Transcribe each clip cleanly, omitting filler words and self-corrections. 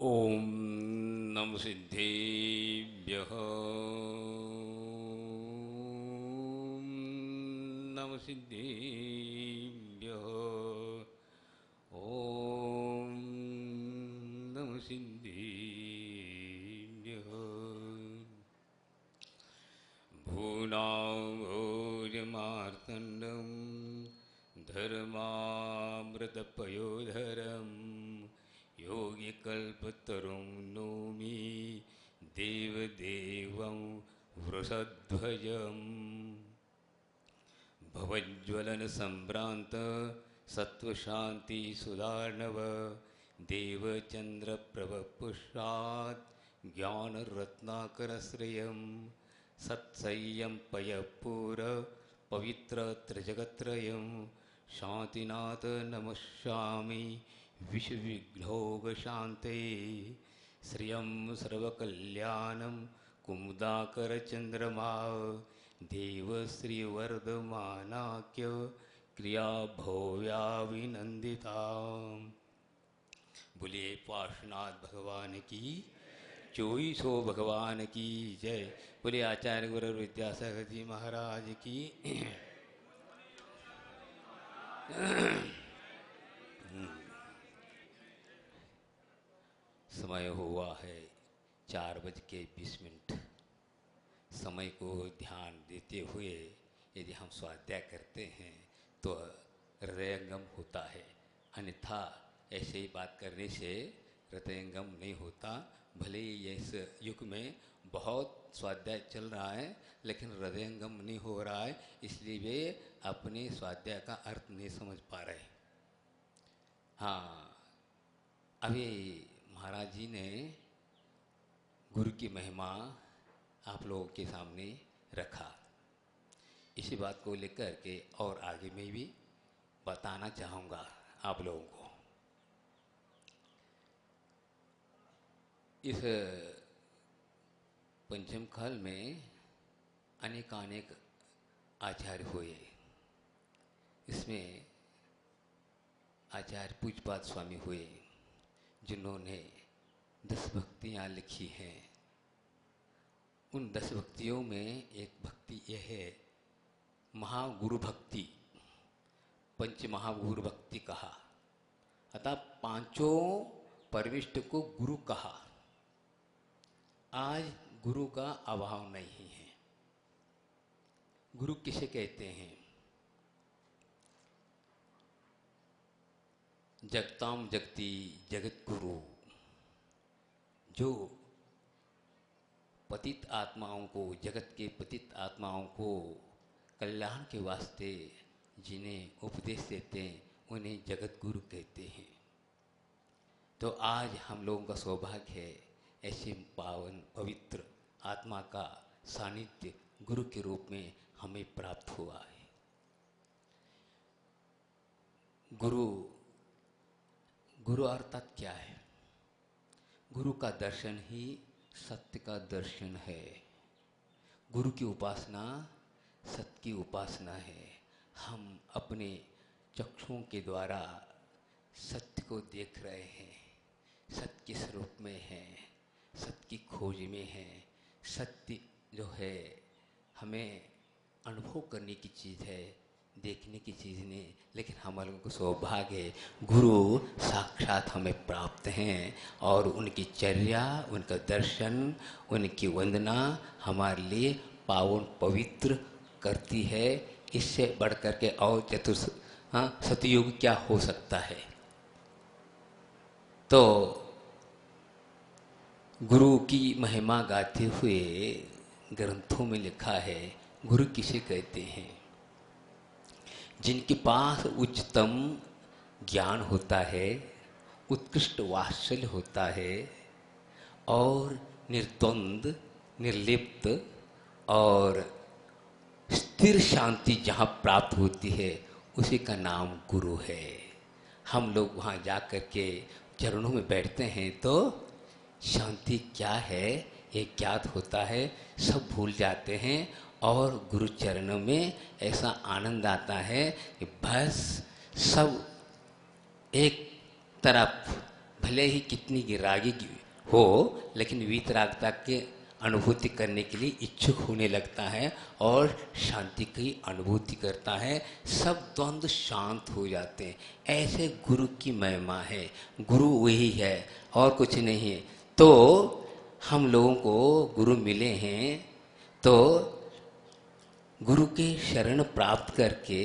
ओम नमः सिद्धेभ्यः। नमः सिद्धेभ्यः। ओम नमः सिद्धेभ्यः। भूनाभोजमार्तण्डं धर्मामृतपयोधरम् योगिकल्पतरुं नौमि देवदेवं वृषध्वजम्। भवज्ज्वलनसम्भ्रान्त सत्त्वशान्तिसुधार्णव देवचन्द्रप्रभपुष्पात् ज्ञानरत्नाकरश्रियं सत्सह्यं पयपूर पवित्रत्रिजगत्त्रयं शान्तिनाथ नमस्यामि विश्वविघ्नोपशान्ते। श्रियं सर्वकल्याणं कुमुदाकरचन्द्रमा देवश्रीवर्धमानाख्य क्रिया भव्याभिनन्दिता। बोलिए पार्श्वनाथ भगवान की, चोईसो भगवान की जय। बोलिए आचार्य गुरु विद्यासागर जी महाराज की। समय हुआ है 4:20। समय को ध्यान देते हुए यदि हम स्वाध्याय करते हैं तो हृदयंगम होता है, अन्यथा ऐसे ही बात करने से हृदयंगम नहीं होता। भले ही इस युग में बहुत स्वाध्याय चल रहा है लेकिन हृदयंगम नहीं हो रहा है, इसलिए वे अपने स्वाध्याय का अर्थ नहीं समझ पा रहे। हाँ, अभी महाराज जी ने गुरु की महिमा आप लोगों के सामने रखा। इसी बात को लेकर के और आगे मैं भी बताना चाहूँगा आप लोगों को। इस पंचम काल में अनेकानेक आचार्य हुए। इसमें आचार्य पूज्यपाद स्वामी हुए जिन्होंने 10 भक्तियाँ लिखी हैं। उन 10 भक्तियों में एक भक्ति यह है महागुरु भक्ति। पंच महागुरु भक्ति कहा, अतः पांचों परविष्ट को गुरु कहा। आज गुरु का अभाव नहीं है। गुरु किसे कहते हैं? जगताम जगती जगत गुरु, जो पतित आत्माओं को, जगत के पतित आत्माओं को कल्याण के वास्ते जिन्हें उपदेश देते हैं उन्हें जगत गुरु कहते हैं। तो आज हम लोगों का सौभाग्य है ऐसे पावन पवित्र आत्मा का सानिध्य गुरु के रूप में हमें प्राप्त हुआ है। गुरु अर्थात क्या है? गुरु का दर्शन ही सत्य का दर्शन है। गुरु की उपासना सत्य की उपासना है। हम अपने चक्षुओं के द्वारा सत्य को देख रहे हैं, सत्य के स्वरूप में है, सत्य की खोज में है। सत्य जो है हमें अनुभव करने की चीज़ है, देखने की चीज़ नहीं। लेकिन हम लोगों को सौभाग्य है, गुरु साक्षात हमें प्राप्त हैं और उनकी चर्या, उनका दर्शन, उनकी वंदना हमारे लिए पावन पवित्र करती है। इससे बढ़ कर के और सतयुग क्या हो सकता है? तो गुरु की महिमा गाते हुए ग्रंथों में लिखा है, गुरु किसे कहते हैं? जिनके पास उच्चतम ज्ञान होता है, उत्कृष्ट वात्सल्य होता है और निर्द्वंद, निर्लिप्त और स्थिर शांति जहाँ प्राप्त होती है उसी का नाम गुरु है। हम लोग वहाँ जा कर के चरणों में बैठते हैं तो शांति क्या है ये ज्ञात होता है, सब भूल जाते हैं और गुरु चरणों में ऐसा आनंद आता है कि बस सब एक तरफ भले ही कितनी गिरागी हो, लेकिन वीतरागता के अनुभूति करने के लिए इच्छुक होने लगता है और शांति की अनुभूति करता है। सब द्वंद्व शांत हो जाते हैं। ऐसे गुरु की महिमा है। गुरु वही है और कुछ नहीं है। तो हम लोगों को गुरु मिले हैं, तो गुरु के शरण प्राप्त करके,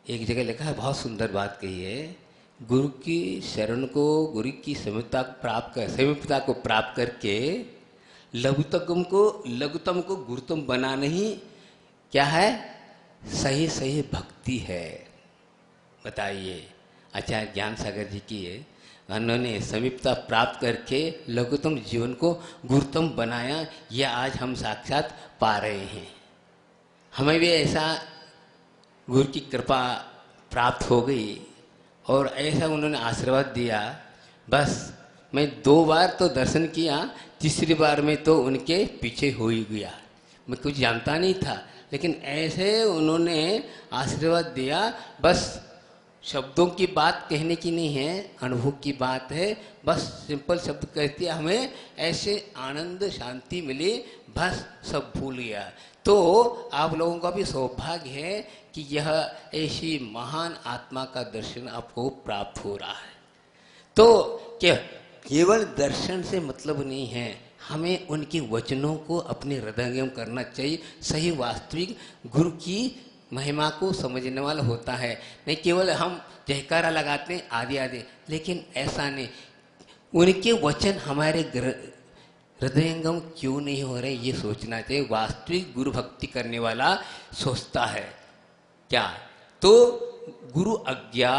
एक जगह लिखा है, बहुत सुंदर बात कही है, गुरु की शरण को, गुरु की समीपता को प्राप्त करके लघुतम को गुरुतम बनाना ही क्या है? सही सही भक्ति है। बताइए, आचार्य ज्ञान सागर जी की है, उन्होंने समीपता प्राप्त करके लघुतम जीवन को गुरुतम बनाया। यह आज हम साक्षात पा रहे हैं। हमें भी ऐसा गुरु की कृपा प्राप्त हो गई और ऐसा उन्होंने आशीर्वाद दिया। बस मैं 2 बार तो दर्शन किया, तीसरी बार में तो उनके पीछे हो ही गया। मैं कुछ जानता नहीं था, लेकिन ऐसे उन्होंने आशीर्वाद दिया। बस शब्दों की बात कहने की नहीं है, अनुभव की बात है। बस सिंपल शब्द कहती है, हमें ऐसे आनंद शांति मिली, बस सब भूल गया। तो आप लोगों का भी सौभाग्य है कि यह ऐसी महान आत्मा का दर्शन आपको प्राप्त हो रहा है। तो क्या केवल दर्शन से मतलब नहीं है, हमें उनके वचनों को अपने हृदयंगम करना चाहिए। सही वास्तविक गुरु की महिमा को समझने वाला होता है। नहीं केवल हम जयकारा लगाते हैं आदि आदि, लेकिन ऐसा नहीं। उनके वचन हमारे हृदयंगम क्यों नहीं हो रहे, ये सोचना चाहिए। वास्तविक गुरु भक्ति करने वाला सोचता है क्या? तो गुरु आज्ञा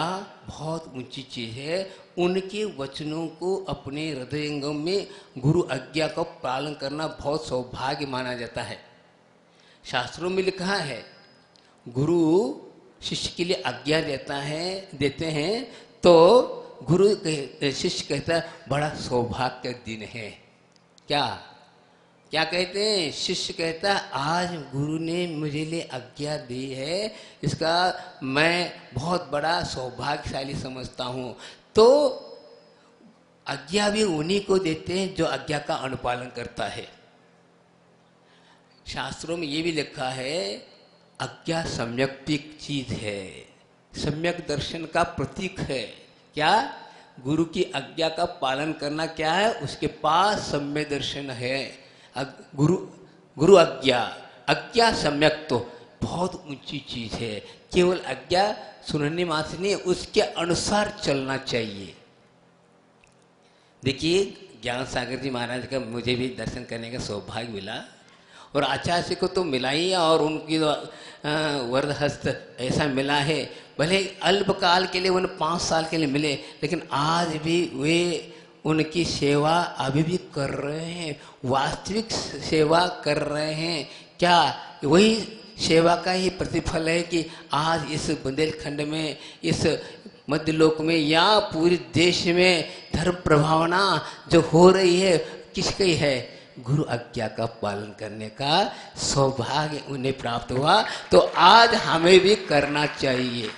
बहुत ऊंची चीज है। उनके वचनों को अपने हृदयंगम में गुरु आज्ञा का पालन करना बहुत सौभाग्य माना जाता है। शास्त्रों में लिखा है, गुरु शिष्य के लिए आज्ञा देते हैं तो गुरु शिष्य कहता है बड़ा सौभाग्य का दिन है। क्या क्या कहते हैं? शिष्य कहता है आज गुरु ने मुझे लिए आज्ञा दी है, इसका मैं बहुत बड़ा सौभाग्यशाली समझता हूँ। तो आज्ञा भी उन्हीं को देते हैं जो आज्ञा का अनुपालन करता है। शास्त्रों में ये भी लिखा है, आज्ञा सम्यक्तिक चीज है, सम्यक दर्शन का प्रतीक है। क्या? गुरु की आज्ञा का पालन करना क्या है? उसके पास सम्यक दर्शन है। गुरु आज्ञा सम्यक तो बहुत ऊंची चीज है। केवल आज्ञा सुनने मात्र नहीं, उसके अनुसार चलना चाहिए। देखिए, ज्ञान सागर जी महाराज का मुझे भी दर्शन करने का सौभाग्य मिला और आचार्य को तो मिला ही, और उनकी वरद हस्त ऐसा मिला है। भले अल्पकाल के लिए, उन्हें 5 साल के लिए मिले, लेकिन आज भी वे उनकी सेवा अभी भी कर रहे हैं, वास्तविक सेवा कर रहे हैं। क्या वही सेवा का ही प्रतिफल है कि आज इस बुंदेलखंड में, इस मध्यलोक में या पूरे देश में धर्म प्रभावना जो हो रही है, किसकी है? गुरु आज्ञा का पालन करने का सौभाग्य उन्हें प्राप्त हुआ। तो आज हमें भी करना चाहिए।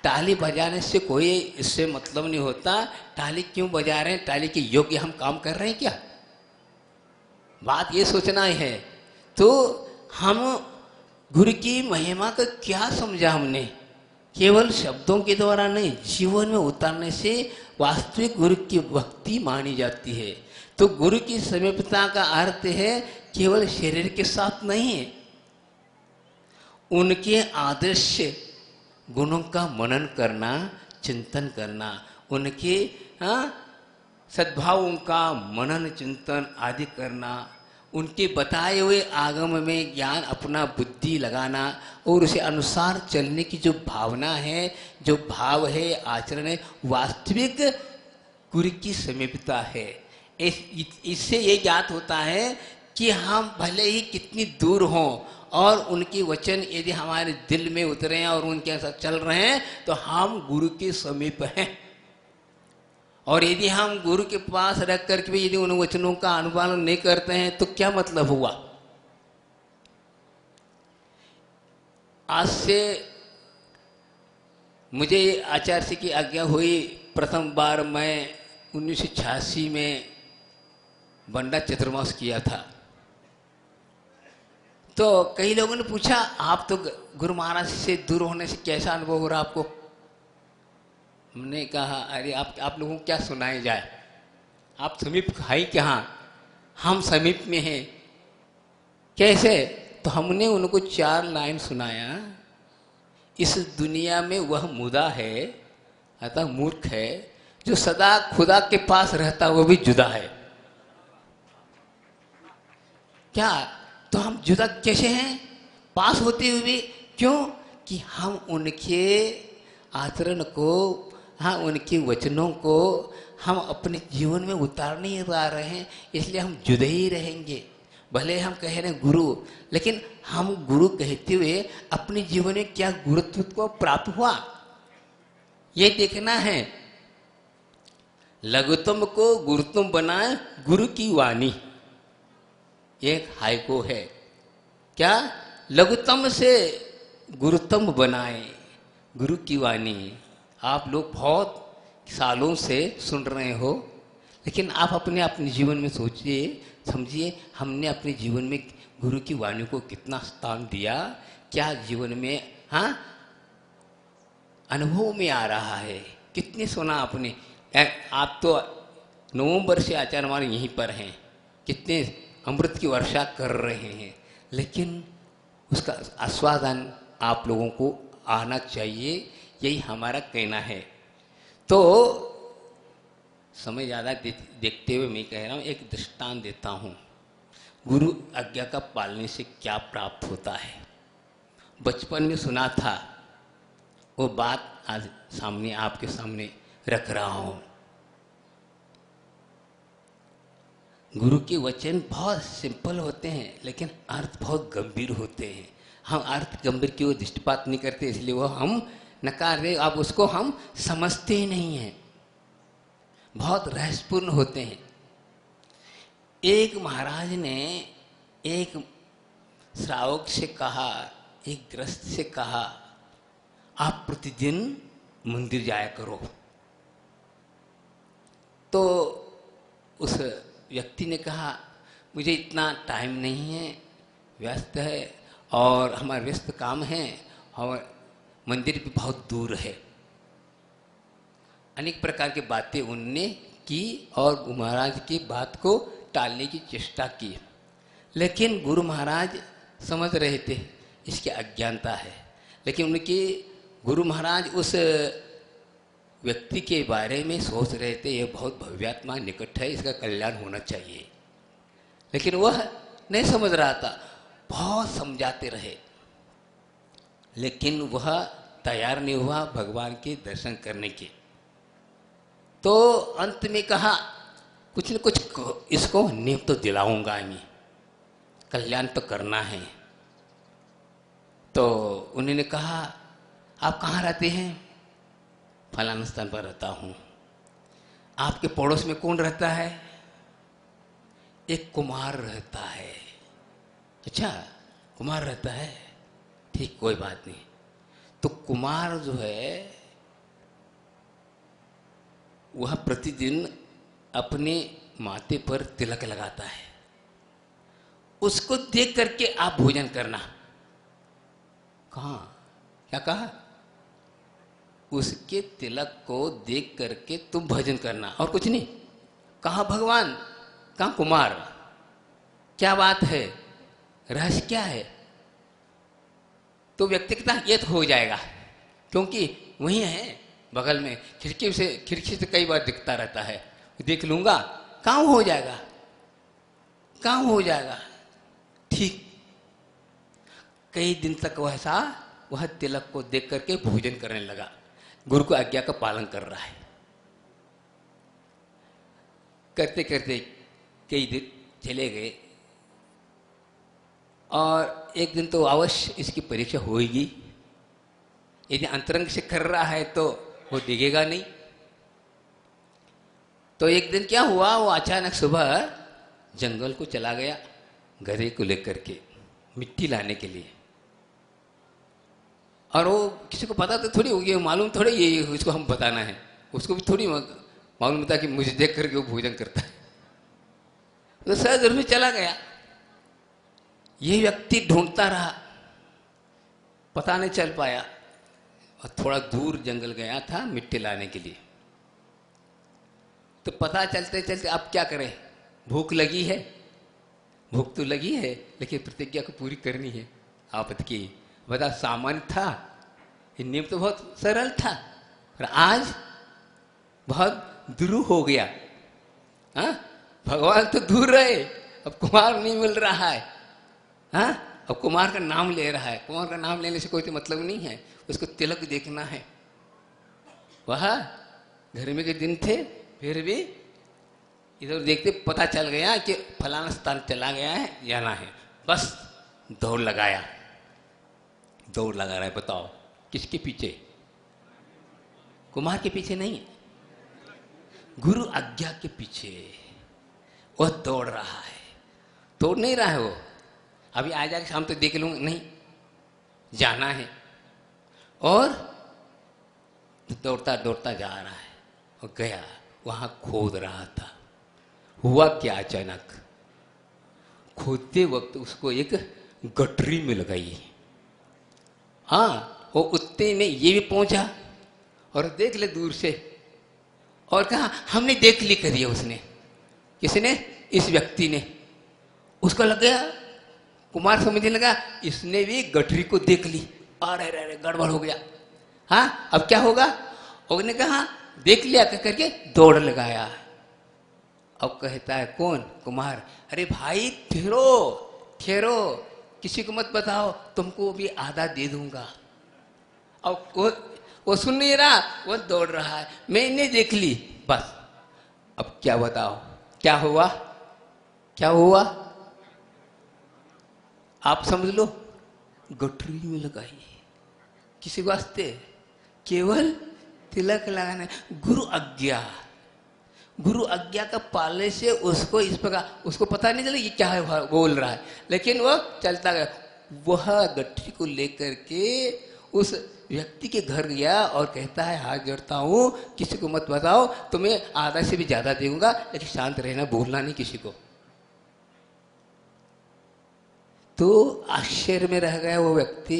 ताली बजाने से कोई इससे मतलब नहीं होता। ताली क्यों बजा रहे हैं? ताली के योग्य हम काम कर रहे हैं क्या? बात ये सोचना है। तो हम गुरु की महिमा का क्या समझा हमने? केवल शब्दों के द्वारा नहीं, जीवन में उतारने से वास्तविक गुरु की भक्ति मानी जाती है। तो गुरु की समीपता का अर्थ है केवल शरीर के साथ नहीं है, उनके आदर्श गुणों का मनन करना, चिंतन करना, उनके सद्भावों का मनन चिंतन आदि करना, उनके बताए हुए आगम में ज्ञान अपना बुद्धि लगाना और उसे अनुसार चलने की जो भावना है, जो भाव है, आचरण है, वास्तविक गुरु की समीपता है। इससे ये ज्ञात होता है कि हम भले ही कितनी दूर हों और उनके वचन यदि हमारे दिल में उतरे हैं और उनके साथ चल रहे हैं तो हम गुरु के समीप हैं। और यदि हम गुरु के पास रख करके भी यदि उन वचनों का अनुपालन नहीं करते हैं तो क्या मतलब हुआ? आज से मुझे आचार्य जी की आज्ञा हुई। प्रथम बार मैं 1986 में बंडा चतुर्मास किया था। तो कई लोगों ने पूछा, आप तो गुरु महाराज से दूर होने से कैसा अनुभव हो रहा आपको? हमने कहा, अरे आप लोगों को क्या सुनाया जाए, आप समीप है कहाँ, हम समीप में हैं। कैसे? तो हमने उनको 4 लाइन सुनाया। इस दुनिया में वह मुदा है, अतः मूर्ख है, जो सदा खुदा के पास रहता वो भी जुदा है। क्या? तो हम जुदा कैसे हैं पास होते हुए भी? क्यों? कि हम उनके आचरण को, हाँ, उनके वचनों को हम अपने जीवन में उतार नहीं पा रहे हैं, इसलिए हम जुदे ही रहेंगे। भले हम कह रहे हैं गुरु, लेकिन हम गुरु कहते हुए अपने जीवन में क्या गुरुत्व को प्राप्त हुआ, ये देखना है। लघुत्तम को गुरुत्तम बनाए गुरु की वाणी, एक हाइको है। क्या? लघुत्तम से गुरुत्तम बनाए गुरु की वाणी। आप लोग बहुत सालों से सुन रहे हो, लेकिन आप अपने जीवन में सोचिए, समझिए, हमने अपने जीवन में गुरु की वाणी को कितना स्थान दिया, क्या जीवन में, हाँ, अनुभव में आ रहा है, कितने सुना आपने। आप तो नवंबर से आचार्य हमारे यहीं पर हैं, कितने अमृत की वर्षा कर रहे हैं, लेकिन उसका आस्वादन आप लोगों को आना चाहिए, यही हमारा कहना है। तो समय ज़्यादा देखते हुए मैं कह रहा हूँ, एक दृष्टांत देता हूँ। गुरु आज्ञा का पालने से क्या प्राप्त होता है, बचपन में सुना था, वो बात आज सामने आपके सामने रख रहा हूँ। गुरु के वचन बहुत सिंपल होते हैं, लेकिन अर्थ बहुत गंभीर होते हैं। हम अर्थ गंभीर की ओर दृष्टिपात नहीं करते, इसलिए वो हम नकार दे, अब उसको हम समझते ही नहीं हैं, बहुत रहस्यपूर्ण होते हैं। एक महाराज ने एक श्रावक से कहा, एक ग्रस्त से कहा, आप प्रतिदिन मंदिर जाया करो। तो उस व्यक्ति ने कहा, मुझे इतना टाइम नहीं है, व्यस्त है, और हमारा व्यस्त काम है, और मंदिर भी बहुत दूर है। अनेक प्रकार की बातें उनने की और महाराज की बात को टालने की चेष्टा की, लेकिन गुरु महाराज समझ रहे थे इसकी अज्ञानता है। लेकिन उनके गुरु महाराज उस व्यक्ति के बारे में सोच रहे थे, यह बहुत भव्यात्मा निकट है, इसका कल्याण होना चाहिए, लेकिन वह नहीं समझ रहा था। बहुत समझाते रहे, लेकिन वह तैयार नहीं हुआ भगवान के दर्शन करने के। तो अंत में कहा, कुछ न कुछ इसको नींव तो दिलाऊंगा मैं, कल्याण तो करना है। तो उन्होंने कहा, आप कहाँ रहते हैं? फलाना स्थान पर रहता हूँ। आपके पड़ोस में कौन रहता है? एक कुमार रहता है। अच्छा, कुमार रहता है, ठीक, कोई बात नहीं। तो कुमार जो है वह प्रतिदिन अपने माथे पर तिलक लगाता है, उसको देख करके आप भोजन करना। कहाँ? क्या कहा? उसके तिलक को देख करके तुम भजन करना, और कुछ नहीं। कहाँ भगवान, कहाँ कुमार? क्या बात है, रहस्य क्या है? तो व्यक्ति कहता ये तो हो जाएगा, क्योंकि वही है बगल में, खिड़की से कई बार दिखता रहता है, देख लूंगा, काम हो जाएगा, काम हो जाएगा। ठीक, कई दिन तक वह तिलक को देख करके भोजन करने लगा, गुरु को आज्ञा का पालन कर रहा है। करते करते कई दिन चले गए, और एक दिन तो अवश्य इसकी परीक्षा होगी। यदि अंतरंग से कर रहा है तो वो दिखेगा नहीं। तो एक दिन क्या हुआ, वो अचानक सुबह जंगल को चला गया गधे को लेकर के मिट्टी लाने के लिए। और वो किसी को पता तो थोड़ी होगी, मालूम थोड़ी ये उसको हम बताना है, उसको भी थोड़ी मालूम था कि मुझे देख करके वो भोजन करता है। तो सहज रूप में चला गया। ये व्यक्ति ढूंढता रहा, पता नहीं चल पाया, और थोड़ा दूर जंगल गया था मिट्टी लाने के लिए। तो पता चलते चलते अब क्या करें, भूख लगी है, भूख तो लगी है, लेकिन प्रतिज्ञा को पूरी करनी है आपत की। बता, सामान्य था, ये नियम तो बहुत सरल था, और आज बहुत दूर हो गया। हाँ, भगवान तो दूर रहे, अब कुमार नहीं मिल रहा है। हाँ, अब कुमार का नाम ले रहा है। कुमार का नाम लेने से कोई तो मतलब नहीं है, उसको तिलक देखना है। वह गर्मी के दिन थे, फिर भी इधर देखते पता चल गया कि फलाना स्थान चला गया है, जाना है, बस दौड़ लगाया। दौड़ लगा रहा है, बताओ किसके पीछे? कुमार के पीछे नहीं, गुरु आज्ञा के पीछे वह दौड़ रहा है। दौड़ नहीं रहा है वो, अभी आ जाके शाम तक देख लूंगा, नहीं, जाना है। और दौड़ता दौड़ता जा रहा है, और गया, वहां खोद रहा था। हुआ क्या, अचानक खोदते वक्त उसको एक गटरी मिल गई। हाँ, वो उतने में ये भी पहुंचा और देख ले दूर से, और कहा हमने देख ली करी है उसने। किसने? इस व्यक्ति ने। उसको लग गया, कुमार समझने लगा इसने भी गठरी को देख ली, अरे अरे गड़बड़ हो गया। हाँ, अब क्या होगा? उसने कहा देख लिया करके दौड़ लगाया। अब कहता है कौन? कुमार, अरे भाई ठहरो ठहरो, किसी को मत बताओ, तुमको भी आधा दे दूंगा। अब वो सुन नहीं रहा, वो दौड़ रहा है, मैंने देख ली, बस। अब क्या बताओ, क्या हुआ? क्या हुआ आप समझ लो, गठरी में लगाई। किसी वास्ते? केवल तिलक लगाना। गुरु आज्ञा, गुरु आज्ञा का पालने से उसको इस प्रकार, उसको पता नहीं चला ये क्या है बोल रहा है, लेकिन वो चलता गया। वह गठरी को लेकर के उस व्यक्ति के घर गया और कहता है हाथ जोड़ता हूँ, किसी को मत बताओ, तुम्हें आधा से भी ज्यादा दूंगा, लेकिन शांत रहना, बोलना नहीं किसी को। तो आश्चर्य में रह गया वो व्यक्ति।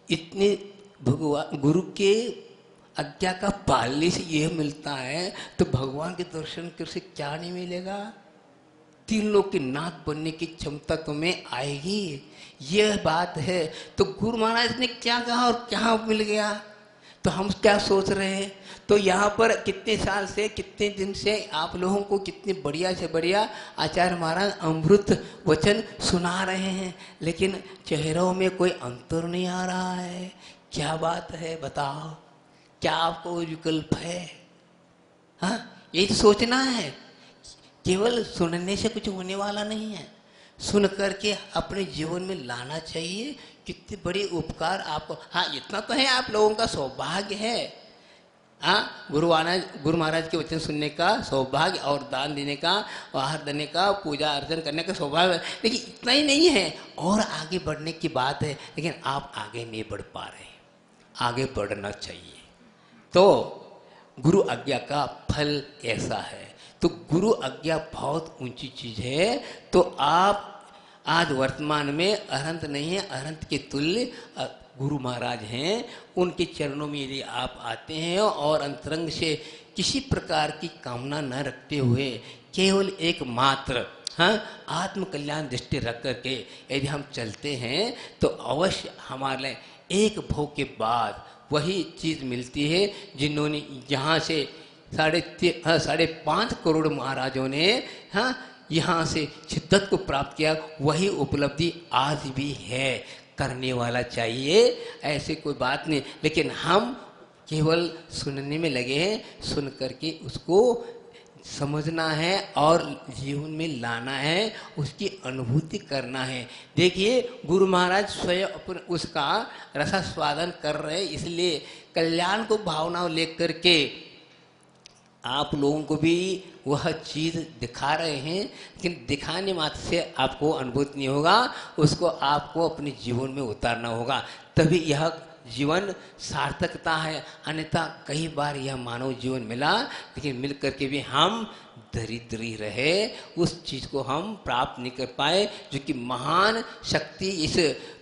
इतने भगवान गुरु के आज्ञा का पालने से यह मिलता है, तो भगवान के दर्शन करने से क्या नहीं मिलेगा? 3 लोग के नाथ बनने की क्षमता तुम्हें आएगी, यह बात है। तो गुरु महाराज ने क्या कहा और क्या मिल गया, तो हम क्या सोच रहे हैं? तो यहाँ पर कितने साल से, कितने दिन से आप लोगों को कितने बढ़िया से बढ़िया आचार्य महाराज अमृत वचन सुना रहे हैं, लेकिन चेहरों में कोई अंतर नहीं आ रहा है। क्या बात है बताओ, क्या आपको विकल्प है? हाँ, ये तो सोचना है। केवल सुनने से कुछ होने वाला नहीं है, सुन करके अपने जीवन में लाना चाहिए। कितने बड़े उपकार आपको। हाँ, इतना तो है, आप लोगों का सौभाग्य है। हाँ, गुरु महाराज के वचन सुनने का सौभाग्य, और दान देने का, आहार देने का, पूजा अर्चन करने का सौभाग्य है। लेकिन इतना ही नहीं है, और आगे बढ़ने की बात है, लेकिन आप आगे नहीं बढ़ पा रहे, आगे बढ़ना चाहिए। तो गुरु आज्ञा का फल ऐसा है। तो गुरु आज्ञा बहुत ऊंची चीज है। तो आप आज वर्तमान में अरहंत नहीं है, अरहंत के तुल्य गुरु महाराज हैं। उनके चरणों में यदि आप आते हैं और अंतरंग से किसी प्रकार की कामना न रखते हुए केवल एक मात्र आत्म कल्याण दृष्टि रख करके यदि हम चलते हैं, तो अवश्य हमारे एक भोग के बाद वही चीज़ मिलती है जिन्होंने यहाँ से 5.5 करोड़ महाराजों ने यहाँ से शिद्दत को प्राप्त किया। वही उपलब्धि आज भी है, करने वाला चाहिए, ऐसे कोई बात नहीं। लेकिन हम केवल सुनने में लगे हैं, सुन करके उसको समझना है और जीवन में लाना है, उसकी अनुभूति करना है। देखिए, गुरु महाराज स्वयं अपन उसका रसास्वादन कर रहे, इसलिए कल्याण को भावना लेकर के आप लोगों को भी वह चीज़ दिखा रहे हैं। लेकिन दिखाने मात्र से आपको अनुभूति नहीं होगा, उसको आपको अपने जीवन में उतारना होगा, तभी यह जीवन सार्थकता है। अन्यथा कई बार यह मानव जीवन मिला, लेकिन मिल करके भी हम दरिद्र ही रहे, उस चीज़ को हम प्राप्त नहीं कर पाए जो कि महान शक्ति इस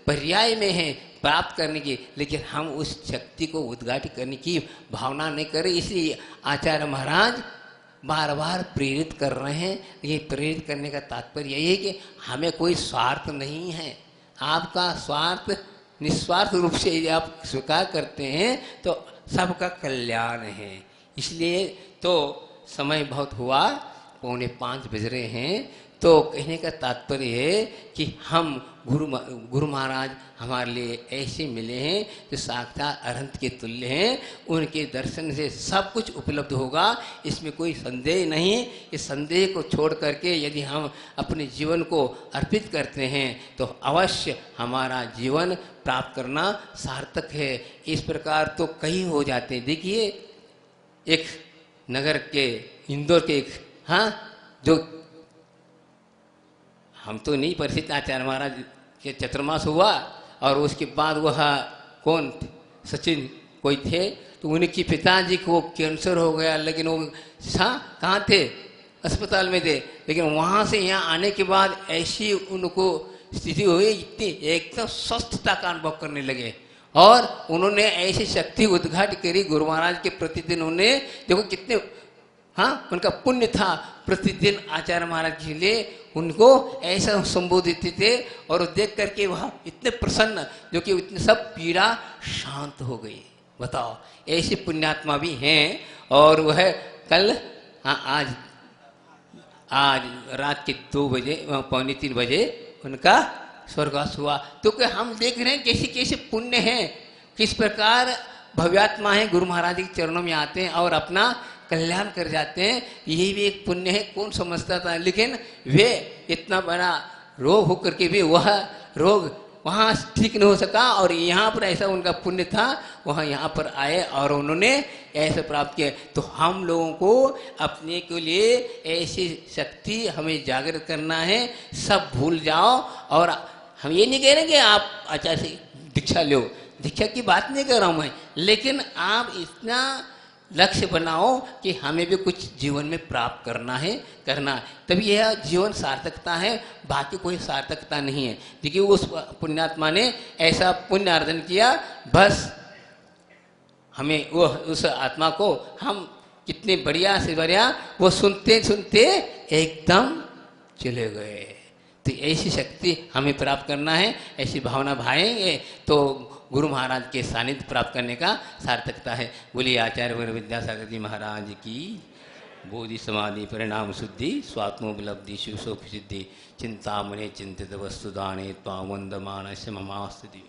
पर्याय में है प्राप्त करने की, लेकिन हम उस शक्ति को उद्घाटित करने की भावना नहीं करें। इसलिए आचार्य महाराज बार बार प्रेरित कर रहे हैं। ये प्रेरित करने का तात्पर्य यही है कि हमें कोई स्वार्थ नहीं है। आपका स्वार्थ निस्वार्थ रूप से यदि आप स्वीकार करते हैं तो सबका कल्याण है। इसलिए तो समय बहुत हुआ, 4:45 बज रहे हैं, तो कहने का तात्पर्य है कि हम गुरु महाराज हमारे लिए ऐसे मिले हैं जो साक्षात अनंत के तुल्य हैं। उनके दर्शन से सब कुछ उपलब्ध होगा, इसमें कोई संदेह नहीं। इस संदेह को छोड़ करके यदि हम अपने जीवन को अर्पित करते हैं तो अवश्य हमारा जीवन प्राप्त करना सार्थक है। इस प्रकार तो कई हो जाते हैं। देखिए, एक नगर के इंदौर के एक जो हम तो नहीं परिचित, आचार्य महाराज के चतुर्मास हुआ और उसके बाद वह कौन सचिन कोई थे, तो उनके पिताजी को कैंसर हो गया, लेकिन वो कहाँ थे? अस्पताल में थे। लेकिन वहाँ से यहाँ आने के बाद ऐसी उनको स्थिति हुई, इतनी एकदम स्वस्थता का अनुभव करने लगे और उन्होंने ऐसी शक्ति उद्घाटित करी गुरु महाराज के प्रतिदिन। उन्हें देखो कितने उनका पुण्य था, प्रतिदिन आचार्य महाराज के लिए उनको ऐसा संबोधित थे और देख करके वह इतने प्रसन्न, जो कि इतने सब पीड़ा शांत हो गई। बताओ, ऐसे पुण्यात्मा भी हैं। और वह कल आज रात के 2 बजे 2:45 बजे उनका स्वर्गवास हुआ। तो क्या हम देख रहे हैं कैसे कैसे पुण्य हैं, किस प्रकार भव्यात्मा है गुरु महाराज के चरणों में आते हैं और अपना कल्याण कर जाते हैं। यही भी एक पुण्य है, कौन समझता था। लेकिन वे इतना बड़ा रोग होकर के भी वह रोग वहाँ ठीक नहीं हो सका और यहाँ पर ऐसा उनका पुण्य था, वहाँ यहाँ पर आए और उन्होंने ऐसे प्राप्त किया। तो हम लोगों को अपने के लिए ऐसी शक्ति हमें जागृत करना है। सब भूल जाओ। और हम ये नहीं कह रहे कि आप आचार्य से दीक्षा लो, दीक्षा की बात नहीं कर रहा हूँ मैं, लेकिन आप इतना लक्ष्य बनाओ कि हमें भी कुछ जीवन में प्राप्त करना है, तभी यह जीवन सार्थकता है। बाकी कोई सार्थकता नहीं है। देखिए, उस पुण्यात्मा ने ऐसा पुण्य अर्जन किया, बस हमें वो उस आत्मा को हम कितने बढ़िया से बढ़िया वो सुनते सुनते एकदम चले गए। तो ऐसी शक्ति हमें प्राप्त करना है, ऐसी भावना भाएंगे तो गुरु महाराज के सानिध्य प्राप्त करने का सार्थकता है। बोलिए आचार्य वर विद्यासागर जी महाराज की। बोधि समाधि परिणाम शुद्धि स्वात्मोपलब्धि शिवसोपि सिद्धि चिंतामणे चिंतित वस्तुदाने त्वां वंदमानस्य ममास्तुति।